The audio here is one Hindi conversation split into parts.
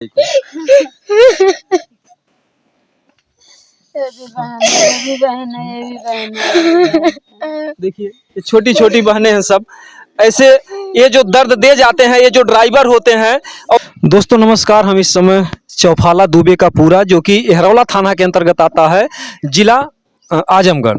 ये भी बहन है, ये भी बहन है, ये भी बहन है। देखिए ये छोटी छोटी बहनें हैं सब ऐसे। ये जो दर्द दे जाते हैं ये जो ड्राइवर होते हैं। और दोस्तों नमस्कार, हम इस समय चौफाला दुबे का पूरा जो कि एहरौला थाना के अंतर्गत आता है, जिला आजमगढ़।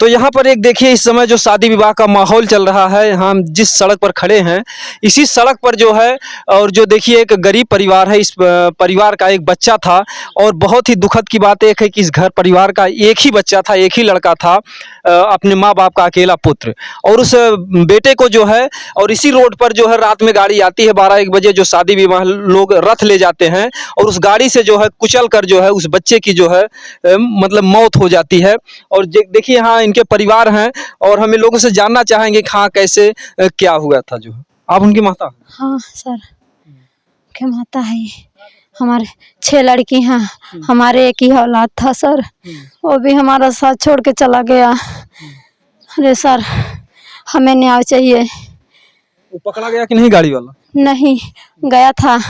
तो यहाँ पर एक देखिए इस समय जो शादी विवाह का माहौल चल रहा है, यहाँ हम जिस सड़क पर खड़े हैं इसी सड़क पर जो है, और जो देखिए एक गरीब परिवार है, इस परिवार का एक बच्चा था। और बहुत ही दुखद की बात एक है कि इस घर परिवार का एक ही बच्चा था, एक ही लड़का था, अपने माँ बाप का अकेला पुत्र। और उस बेटे को जो है, और इसी रोड पर जो है रात में गाड़ी आती है 12-1 बजे, जो शादी विवाह लोग रथ ले जाते हैं और उस गाड़ी से जो है कुचल कर जो है उस बच्चे की जो है मतलब मौत हो जाती है। और देखिए यहाँ इनके परिवार हैं और हम इन लोगों से जानना चाहेंगे कि हाँ कैसे क्या हुआ था। जो आप उनकी माता? हाँ सर, क्या माता है ये? हमारे 6 लड़की हैं, हमारे एक ही औलाद था सर, वो भी हमारा साथ छोड़ के चला गया। अरे सर हमें न्याय चाहिए। वो पकड़ा गया कि नहीं गाड़ी वाला? नहीं गया था,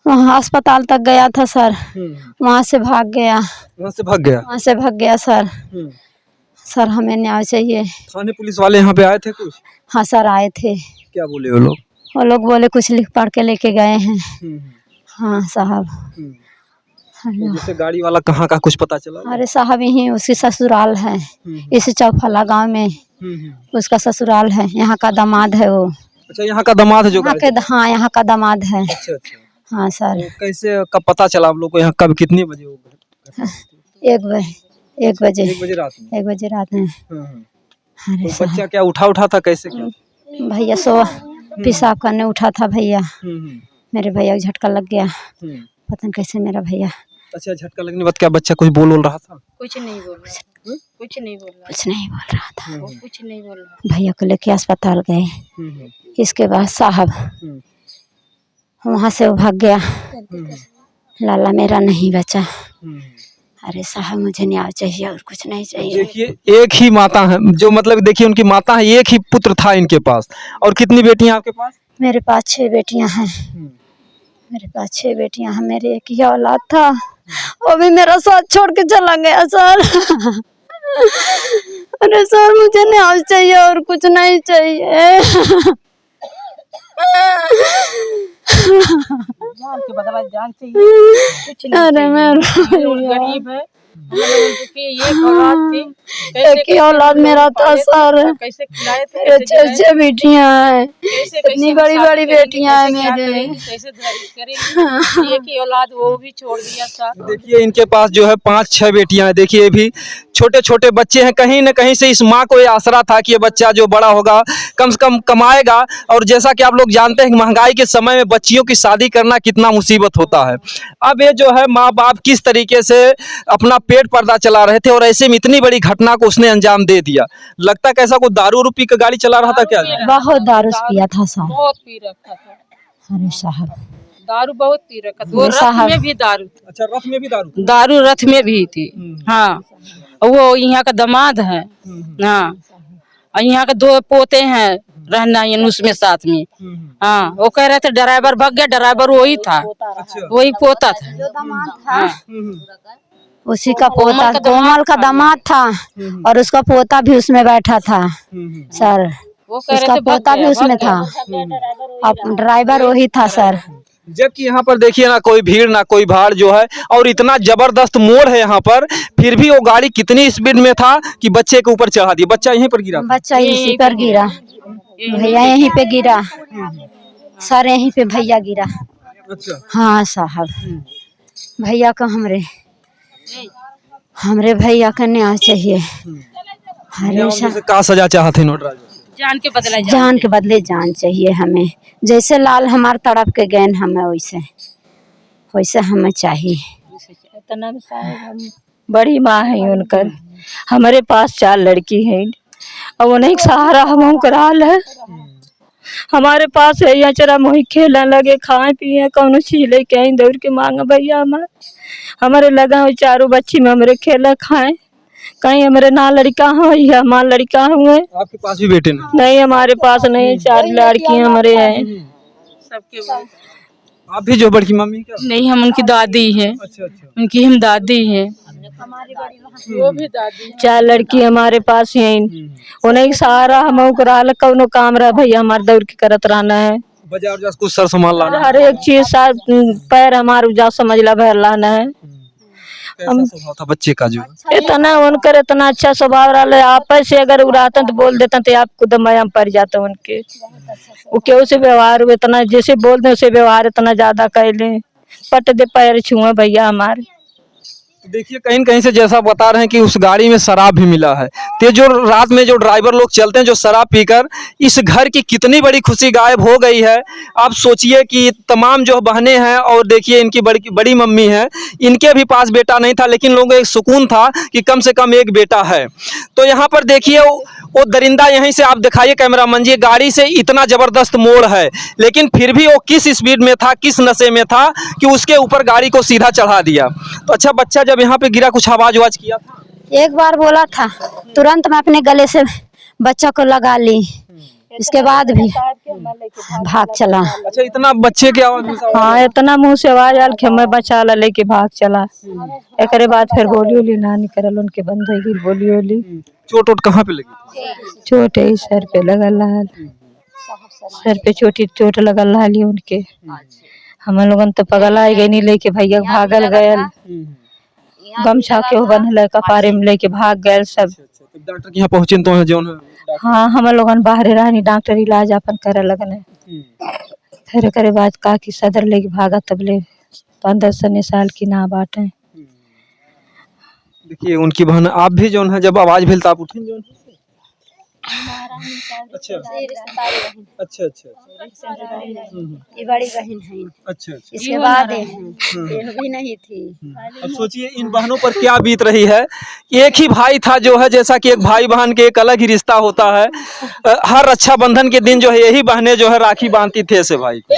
वहाँ अस्पताल तक गया था सर, वहाँ से भाग गया। वहाँ से भाग गया? वहाँ से भाग गया सर। सर हमें न्याय चाहिए। थाने पुलिस वाले यहाँ पे आए थे कुछ? हाँ सर आए थे। क्या बोले वो लोग? वो लोग बोले कुछ लिख पढ़ के लेके गए हैं। हाँ साहब। तो जैसे गाड़ी वाला कहाँ का कुछ पता चला? अरे साहब यही उसकी ससुराल है, इसी चौफाला गांव में उसका ससुराल है, यहाँ का दामाद है वो। अच्छा यहाँ का दामाद है जो यहाँ के? हाँ यहाँ का दामाद है। अच्छा अच्छा। हाँ सर। तो कैसे कब पता चला आप लोग को? यहाँ कब कितने बजे हो गए? 1 बजे। 1 बजे। 1 बजे रात में? 1 बजे रात में। तो बच्चा क्या उठा था कैसे क्या? भैया सो पेशाब करने उठा था भैया, मेरे भैया को झटका लग गया, पता नहीं कैसे मेरा भैया। अच्छा झटका लगने के बाद क्या बच्चा कुछ बोल रहा था? कुछ नहीं बोल रहा था, कुछ नहीं बोल रहा था, कुछ नहीं बोल रहा। भैया को लेके अस्पताल गए, इसके बाद साहब वहाँ से वो भाग गया, लाला मेरा नहीं बचा। अरे साहब मुझे न्याय चाहिए और कुछ नहीं चाहिए। देखिए एक ही माता है, जो मतलब देखिए उनकी माता है, एक ही पुत्र था इनके पास। और कितनी बेटियां आपके पास? मेरे पास 6 बेटियां हैं। मेरे पास 6 बेटियां हैं, मेरे एक ही औलाद था, वो भी मेरा साथ छोड़ के चला गया सर। अरे सर मुझे न्याय चाहिए और कुछ नहीं चाहिए। जान के बदला जान चाहिए। अरे मैं गरीब है, एक औलाद थी, एक ही औलाद मेरा था सर। कैसे खिलाए थे? 6 बेटियां हैं, इतनी बड़ी बड़ी बेटियां हैं मेरे। कैसे करेंगे? एक ही औलाद वो भी छोड़ दिया था। देखिए इनके पास जो है 5-6 बेटियां हैं। देखिए भी छोटे छोटे बच्चे हैं, कहीं न कहीं से इस माँ को ये आसरा था कि ये बच्चा जो बड़ा होगा कम से कम कमाएगा। और जैसा कि आप लोग जानते हैं कि महंगाई के समय में बच्चियों की शादी करना कितना मुसीबत होता है। अब ये जो है माँ बाप किस तरीके से अपना पेट पर्दा चला रहे थे और ऐसे में इतनी बड़ी घटना को उसने अंजाम दे दिया। लगता है कैसा कोई दारू पी के गाड़ी चला रहा था क्या? बहुत दारू पिया था साहब। बहुत पी रखा था। अरे साहब दारू बहुत पी रखा था। वो रथ में भी दारू। अच्छा रथ में भी दारू? दारू रथ में भी थी। हाँ वो यहाँ का दामाद है। हाँ और यहाँ के 2 पोते हैं रहना उसमें साथ में। हाँ वो कह रहे थे ड्राइवर भाग गया, ड्राइवर वही था। वही पोता था। उसी का पोता, कोमल का दामाद था और उसका पोता भी उसमें बैठा था सर। उसका पोता भी उसमें था, अब ड्राइवर वही था सर। जबकि यहाँ पर देखिए ना कोई भीड़ ना कोई भाड़ जो है, और इतना जबरदस्त मोड़ है यहाँ पर, फिर भी वो गाड़ी कितनी स्पीड में था कि बच्चे के ऊपर चढ़ा दिया। बच्चा यहीं पर गिरा? बच्चा यहीं पर गिरा, भैया यहीं पे गिरा सर, यहीं पे भैया गिरा। अच्छा हाँ साहब भैया का हमरे भैया का न्याय चाहिए। का सजा चाहते हैं? जान के बदले जान के बदले जान चाहिए हमें। जैसे लाल हमार तड़प के गए हमें वैसे हमें चाहिए। बड़ी माँ है उनकर, हमारे पास 4 लड़की हैं और उन्हें सहारा हम कराल है। हमारे पास है यहाँ चरा मोही खेलने लगे, खाए पिए कौन चीज लेके आई दौड़ के मांगा भैया हमारे लगा हुए 4 बच्ची में हमारे खेला खाए। कहीं हमारे ना लड़का हो या हमारे लड़का हुए। आपके पास भी बेटे नहीं? नहीं हमारे पास नहीं, 4 लड़कियां हमारे हैं। सबके आप भी जो बड़की मम्मी क्या? नहीं, हम उनकी दादी है। अच्छा अच्छा। उनकी हम दादी है। वो भी दादी। 4 लड़की हमारे पास है, उन्हें सहारा हम करा कौनो काम रहा भैया हमारे दौड़ के करत रहना है। बाजार जा कुछ सर सामान लाना हर एक चीज साथ पैर हमारे जा समझ ला भर लाना है। कैसा स्वभाव था बच्चे का जो? इतना उनकर इतना अच्छा स्वभाव रहा, आपस से अगर उड़ाते तो बोल देते तो आपको दमाया पड़ जाता उनके। वो क्यों से व्यवहार इतना जैसे बोलते उसे व्यवहार इतना ज्यादा कैले पट दे पैर छुए भैया हमारे। देखिए कहीं न कहीं से जैसा बता रहे हैं कि उस गाड़ी में शराब भी मिला है। तो जो रात में जो ड्राइवर लोग चलते हैं जो शराब पीकर, इस घर की कितनी बड़ी खुशी गायब हो गई है। आप सोचिए कि तमाम जो बहनें हैं और देखिए इनकी बड़ी मम्मी है, इनके भी पास बेटा नहीं था, लेकिन लोगों को एक सुकून था कि कम से कम एक बेटा है। तो यहाँ पर देखिए वो दरिंदा यहीं से आप दिखाइए कैमरामैन जी, गाड़ी से इतना ज़बरदस्त मोड़ है, लेकिन फिर भी वो किस स्पीड में था, किस नशे में था कि उसके ऊपर गाड़ी को सीधा चढ़ा दिया। तो अच्छा, बच्चा जब यहाँ पे गिरा कुछ आवाज किया था? एक बार बोला था, तुरंत मैं अपने गले से बच्चा को लगा ली, इसके बाद भी भाग चला। अच्छा, इतना बच्चे की आवाज में से आवाज? हाँ, इतना मुंह से आवाज आल कि हमें बचा ला लेके भाग चला। एक बाद फिर बोली ओली ना निकल उनके बंद हो गई बोली ओली। चोट वोट कहाँ पे लगी? चोट है सर पे लगल है, सर पे छोटी चोट लगल है उनके। हम लोगन तो पगला गए नहीं लेके भैया भागल गयल, गमछा के बनल कपारे में लेके भाग गए सब। डॉक्टर के यहाँ पहुँचे तो जो? हाँ, हम लोगन बाहर रहनी, डॉक्टर इलाज अपन करे लगने। फिर करे बाद का कि सदर लेके भागा तबले 15 साल की ना बाटे। देखिए उनकी बहन आप भी जो है जब आवाज भेल आप उठे जो? अच्छा अच्छा अच्छा। ये बड़ी बहन है। अच्छा अच्छा। इसके बाद ये भी नहीं थी। अब सोचिए इन बहनों पर क्या बीत रही है। एक ही भाई था जो है, जैसा कि एक भाई बहन के एक अलग ही रिश्ता होता है। हर रक्षाबंधन के दिन जो है यही बहनें जो है राखी बांधती थे ऐसे भाई को।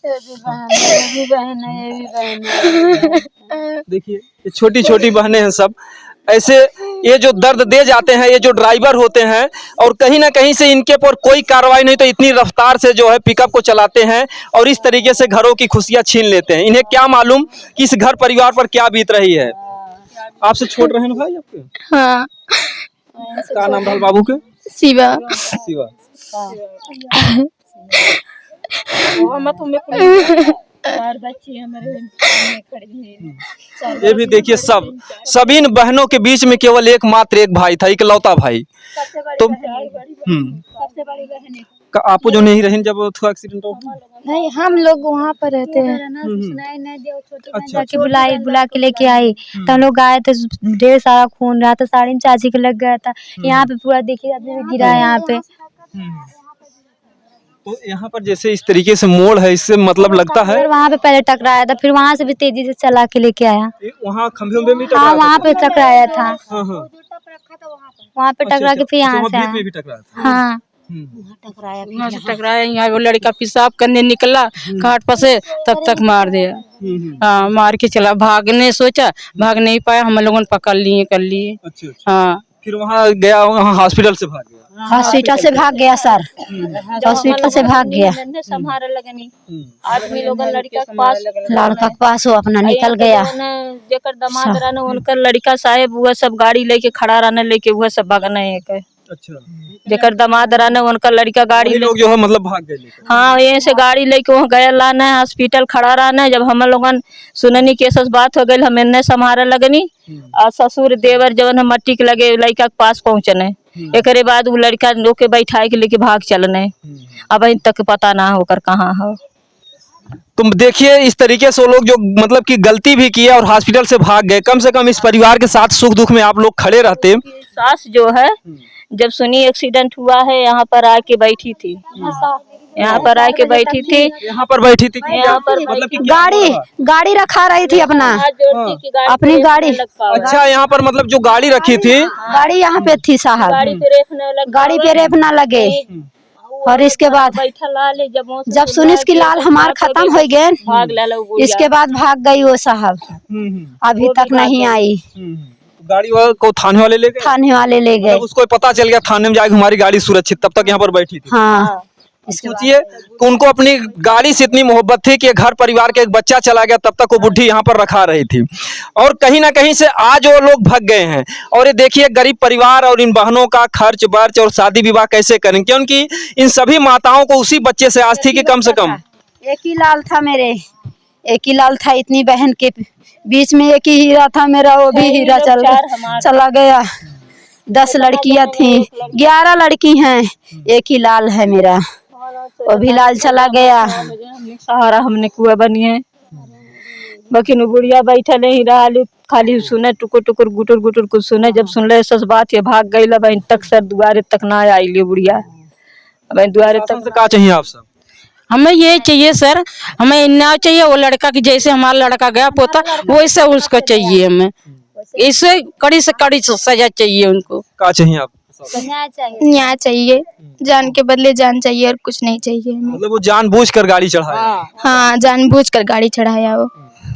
ये भी बहन है। देखिए ये छोटी छोटी बहनें हैं सब। ऐसे ये जो दर्द दे जाते हैं, ये जो ड्राइवर होते हैं, और कहीं ना कहीं से इनके पर कोई कार्रवाई नहीं तो इतनी रफ्तार से जो है पिकअप को चलाते हैं और इस तरीके से घरों की खुशियां छीन लेते हैं। इन्हें क्या मालूम कि इस घर परिवार पर क्या बीत रही है। आपसे छोड़ रहे हैं भाई आपके? हाँ। क्या नाम था बाबू के? शिवा। शिवा। ये भी देखिए सभी इन बहनों के बीच में केवल एकमात्र एक भाई था, इकलौता भाई। तो आपको जो नहीं रही जब थोड़ा एक्सीडेंट हो? नहीं, हम लोग वहाँ पर रहते हैं। अच्छा, कि बुला के लेके आई तो हम लोग आए तो ढेर सारा खून रहा था, साड़ी में चाची के लग गया था। यहाँ पे पूरा देखिए आदमी गिरा है यहाँ पे। तो यहाँ पर जैसे इस तरीके से मोड़ है, इससे मतलब लगता है वहाँ पे पहले टकराया था, फिर वहाँ से भी तेजी से चला के लेके आया। वहाँ खंभे में हाँ, वहाँ पे टकराया था। वहाँ पे टकरा के फिर यहाँ से आया। हाँ, टकराया। यहाँ वो लड़का पेशाब करने निकला घाट पर से, तब तक मार दिया। हाँ, मार के चला, भागने सोचा, भाग नहीं पाया, हम लोगों ने पकड़ लिए कर लिए। हाँ, फिर वहाँ गया, वहाँ हॉस्पिटल से भाग गया। हॉस्पिटल से भाग गया सर, हॉस्पिटल से भाग गया। संभारे लगनी आदमी लोग लड़का के पास वो अपना निकल गया। जेकर दामाद रहने उनकर लड़का साहेब वो सब गाड़ी लेके खड़ा रहने लेके वो सब भागने है। अच्छा, जेकर दामाद रहने उनका लड़का गाड़ी लोग जो है मतलब भाग गए। हाँ, यहीं से गाड़ी लेके वहाँ गया लाना है, हॉस्पिटल खड़ा रहना है। जब हम लोगन सुननी केस बात हो गई, हम इन्हें संभारे लगनी और ससुर देवर जवन हम मट्टी के लगे लड़का के पास पहुँचने। एक बाद वो लड़का रोके बैठाए के लेके भाग चलने। अब अभी तक पता ना होकर कहाँ हो। तुम देखिए इस तरीके से वो लोग जो मतलब कि गलती भी किया और हॉस्पिटल से भाग गए। कम से कम इस परिवार के साथ सुख दुख में आप लोग खड़े रहते। सास जो है जब सुनी एक्सीडेंट हुआ है यहाँ पर आके बैठी थी, यहाँ पर आके बैठी थी, यहाँ पर बैठी थी। यहाँ पर मतलब कि गाड़ी रखा रही थी अपना अपनी गाड़ी। अच्छा, यहाँ पर मतलब जो गाड़ी रखी थी, गाड़ी यहाँ पे थी साहब, गाड़ी पे रेप ना लगे। और इसके बाद जब सुनिस की लाल हमार खत्म हो गए, इसके बाद भाग गई वो साहब, अभी तक नहीं आई। गाड़ी को थाने वाले ले गए? थाने वाले ले गए। उसको पता चल गया थाने में जाके हमारी गाड़ी सुरक्षित, तब तक यहाँ पर बैठी थी। हाँ, सोचिए कि उनको अपनी गाड़ी से इतनी मोहब्बत थी कि घर परिवार के एक बच्चा चला गया तब तक वो बुढ़ी यहाँ पर रखा रही थी, और कहीं ना कहीं से आज वो लोग भाग गए हैं। और ये देखिए गरीब परिवार और इन बहनों का खर्च बर्च और शादी विवाह कैसे करें, क्योंकि इन सभी माताओं को उसी बच्चे से आस थी कि कम से कम एक ही लाल था मेरे, एक ही लाल था, इतनी बहन के बीच में एक ही हीरा था मेरा, वो भी हीरा चला गया। 10 लड़कियां थी, 11 लड़की हैं, एक ही लाल है मेरा, वो भी लाल चला गया। सहारा हमने कुआ बनिए बकिन बुढ़िया बैठे नहीं रहा, खाली सुने टुकुर टुकुर गुटुर गुटुर कुछ सुने, जब सुन ले सस बात ये भाग गई ला बहन तक सर दुआरे तक ना आई ली बुढ़िया बहन दुआरे तक। से क्या चाहिए आप सब? हमें ये चाहिए सर, हमें इन्ना चाहिए वो लड़का की जैसे हमारा लड़का गया पोता वैसे उसको चाहिए, हमें इससे कड़ी से कड़ी सजा चाहिए उनको। क्या चाहिए आप? न्याय चाहिए, जान के बदले जान चाहिए और कुछ नहीं चाहिए हमें। मतलब वो जानबूझकर गाड़ी चढ़ाया? हाँ, जानबूझकर गाड़ी चढ़ाया वो।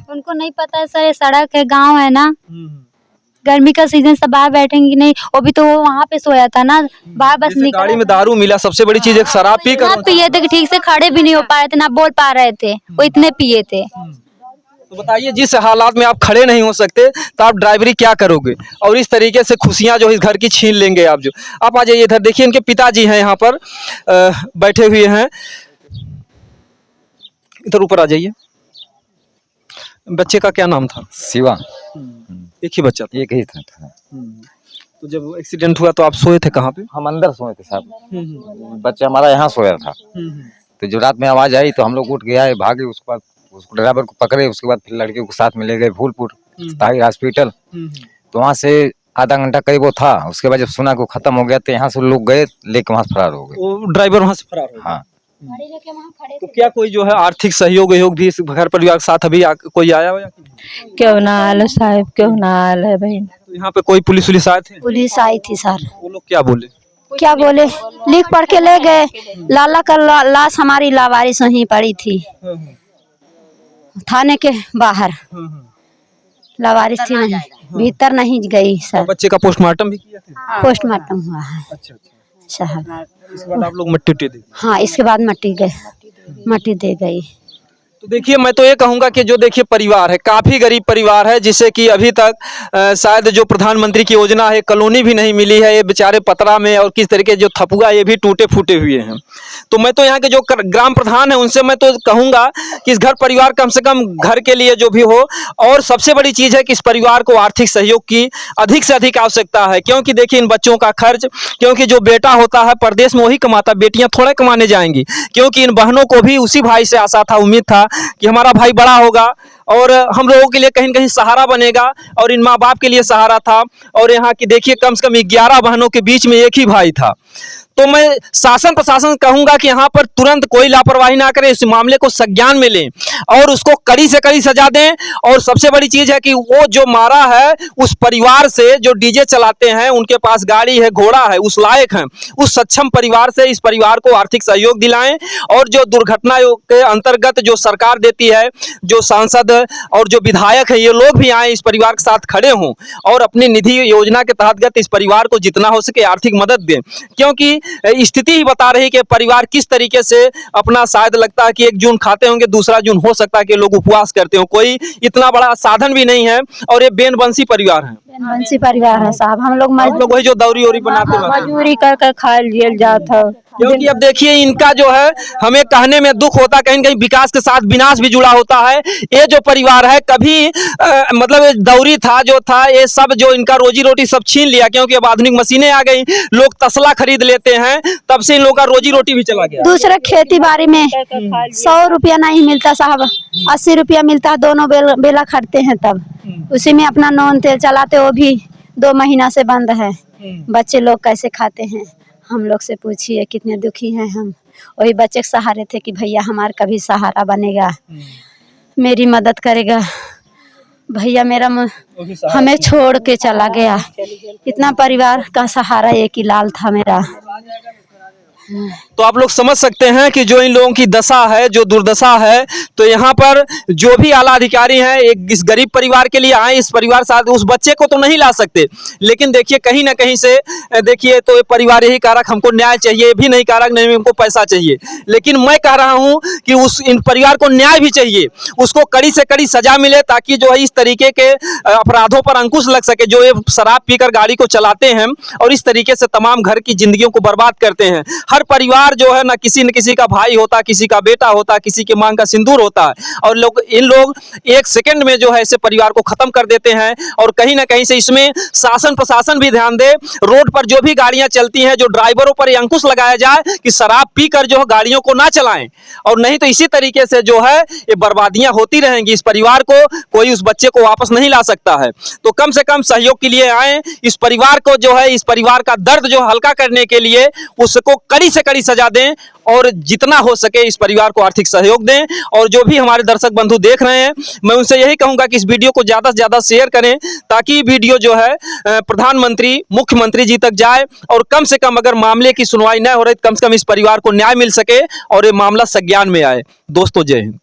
उनको नहीं पता है सर, ये सड़क है, गांव है ना, गर्मी का सीजन सब बाहर बैठेंगे नहीं, वो भी तो वो वहाँ पे सोया था ना, बाहर बस निकल गाड़ी में दारू मिला, सबसे बड़ी चीज एक शराब पी कर पिए थे कि ठीक से खड़े भी नहीं हो पा रहे थे, ना बोल पा रहे थे, वो इतने पिए थे। तो बताइए जिस हालात में आप खड़े नहीं हो सकते तो आप ड्राइवरी क्या करोगे, और इस तरीके से खुशियां जो इस घर की छीन लेंगे आप। जो आप आ जाइए इधर, देखिए इनके पिताजी हैं यहाँ पर बैठे हुए हैं, इधर ऊपर आ जाइए। बच्चे का क्या नाम था? शिवा। एक ही बच्चा था? एक ही था। तो जब एक्सीडेंट हुआ तो आप सोए थे कहाँ पे? हम अंदर सोए थे साहब, बच्चा हमारा यहाँ सोया था। तो जो रात में आवाज आई तो हम लोग उठ गया, भागे, उसके बाद उसको ड्राइवर को पकड़े, उसके बाद फिर लड़के को साथ में ले गए फूलपुर ताहिर हॉस्पिटल। तो वहाँ से आधा घंटा करीब वो था, उसके बाद जब सुना को खत्म हो गया तो यहाँ से लोग गए लेके वहाँ से फरार हो गए। वो ड्राइवर वहाँ से फरार हो गया? हाँ। तो क्या कोई जो है आर्थिक सहयोग भी इस घर परिवार के साथ अभी कोई आया हुआ? क्यों ना आल साहब, क्यों ना आल है बहन। तो यहाँ पे कोई पुलिस आए थे? पुलिस आई थी सर। वो लोग क्या बोले? लिख पढ़ के ले गए। लाला का लाश हमारी लावारिस वहीं पड़ी थी थाने के बाहर, लावारिस थी, नहीं भीतर नहीं गई सर। बच्चे का पोस्टमार्टम भी किया था? पोस्टमार्टम हुआ है। अच्छा साहब इसके बाद आप लोग मट्टी दे? हाँ, इसके बाद मट्टी दे गई। तो देखिए मैं तो ये कहूँगा कि जो देखिए परिवार है काफ़ी गरीब परिवार है, जिसे कि अभी तक शायद जो प्रधानमंत्री की योजना है कॉलोनी भी नहीं मिली है। ये बेचारे पतरा में, और किस तरीके जो थपुआ ये भी टूटे फूटे हुए हैं। तो मैं तो यहाँ के जो ग्राम प्रधान है उनसे मैं तो कहूँगा कि इस घर परिवार कम से कम घर के लिए जो भी हो, और सबसे बड़ी चीज़ है कि इस परिवार को आर्थिक सहयोग की अधिक से अधिक आवश्यकता है। क्योंकि देखिए इन बच्चों का खर्च, क्योंकि जो बेटा होता है परदेश में वही कमाता, बेटियाँ थोड़ा कमाने जाएंगी। क्योंकि इन बहनों को भी उसी भाई से आशा था, उम्मीद था कि हमारा भाई बड़ा होगा और हम लोगों के लिए कहीं न कहीं सहारा बनेगा, और इन माँ बाप के लिए सहारा था। और यहाँ की देखिए कम से कम 11 बहनों के बीच में एक ही भाई था। तो मैं शासन प्रशासन कहूंगा कि यहाँ पर तुरंत कोई लापरवाही ना करे, इस मामले को संज्ञान में लें और उसको कड़ी से कड़ी सजा दें। और सबसे बड़ी चीज है कि वो जो मारा है उस परिवार से, जो डीजे चलाते हैं, उनके पास गाड़ी है, घोड़ा है, उस लायक हैं, उस सक्षम परिवार से इस परिवार को आर्थिक सहयोग दिलाएं। और जो दुर्घटना के अंतर्गत जो सरकार देती है, जो सांसद और जो विधायक है, ये लोग भी आए इस परिवार के साथ खड़े हों और अपनी निधि योजना के तहत इस परिवार को जितना हो सके आर्थिक मदद दें। क्योंकि स्थिति ही बता रही कि परिवार किस तरीके से अपना, शायद लगता है कि 1 जून खाते होंगे, दूसरा जून हो सकता है कि लोग उपवास करते हो। कोई इतना बड़ा साधन भी नहीं है, और ये बेनबंसी परिवार है। बेनबंसी परिवार है साहब। हम लोग वही जो दौरी ओरी बनाते हैं, मजदूरी कर खा लिया जाता है। क्योंकि अब देखिए इनका जो है हमें कहने में दुख होता है, कहीं न कहीं विकास के साथ विनाश भी जुड़ा होता है। ये जो परिवार है कभी मतलब दौरी था जो था, ये सब जो इनका रोजी रोटी सब छीन लिया। क्योंकि अब आधुनिक मशीनें आ गई, लोग तसला खरीद लेते हैं, तब से इन लोगों का रोजी रोटी भी चला गया। दूसरे खेती बाड़ी में 100 रुपया नहीं मिलता साहब, 80 रुपया मिलता है, दोनों बेला खटते हैं, तब उसी में अपना नॉन तेल चलाते, वो भी 2 महीना से बंद है। बच्चे लोग कैसे खाते हैं, हम लोग से पूछिए, कितने दुखी हैं हम। वही बच्चे के सहारे थे कि भैया हमारा कभी सहारा बनेगा, मेरी मदद करेगा। भैया मेरा हमें छोड़ के चला गया। इतना परिवार का सहारा एक ही लाल था मेरा। तो आप लोग समझ सकते हैं कि जो इन लोगों की दशा है, जो दुर्दशा है। तो यहाँ पर जो भी आला अधिकारी हैं, एक इस गरीब परिवार के लिए आए, इस परिवार साथ उस बच्चे को तो नहीं ला सकते, लेकिन देखिए कहीं ना कहीं से देखिए तो ये परिवार यही कह रहा हमको न्याय चाहिए, भी नहीं कह रहा नहीं हमको पैसा चाहिए, लेकिन मैं कह रहा हूँ कि उस इन परिवार को न्याय भी चाहिए, उसको कड़ी से कड़ी सजा मिले, ताकि जो है इस तरीके के अपराधों पर अंकुश लग सके। जो ये शराब पीकर गाड़ी को चलाते हैं और इस तरीके से तमाम घर की जिंदगियों को बर्बाद करते हैं। हर परिवार जो है ना किसी का भाई होता, किसी का बेटा होता, किसी के मांग का सिंदूर होता है, और इन लोग एक सेकंड में जो है ऐसे परिवार को खत्म कर देते हैं। और कहीं ना कहीं से इसमें शासन प्रशासन भी ध्यान दे, रोड पर जो भी गाड़ियां चलती हैं, जो ड्राइवरों पर अंकुश लगाया जाए कि शराब पीकर जो गाड़ियों को ना चलाएं, और नहीं तो इसी तरीके से जो है ये बर्बादियां होती रहेंगी। इस परिवार को कोई उस बच्चे को वापस नहीं ला सकता है। तो कम से कम सहयोग के लिए आए, इस परिवार को जो है, इस परिवार का दर्द जो हल्का करने के लिए उसको कड़ी से कड़ी सजा दें, और जितना हो सके इस परिवार को आर्थिक सहयोग दें। और जो भी हमारे दर्शक बंधु देख रहे हैं, मैं उनसे यही कहूंगा कि इस वीडियो को ज्यादा से ज्यादा शेयर करें, ताकि वीडियो जो है प्रधानमंत्री, मुख्यमंत्री जी तक जाए, और कम से कम अगर मामले की सुनवाई न हो रही, कम से कम इस परिवार को न्याय मिल सके और ये मामला संज्ञान में आए। दोस्तों जय हिंद।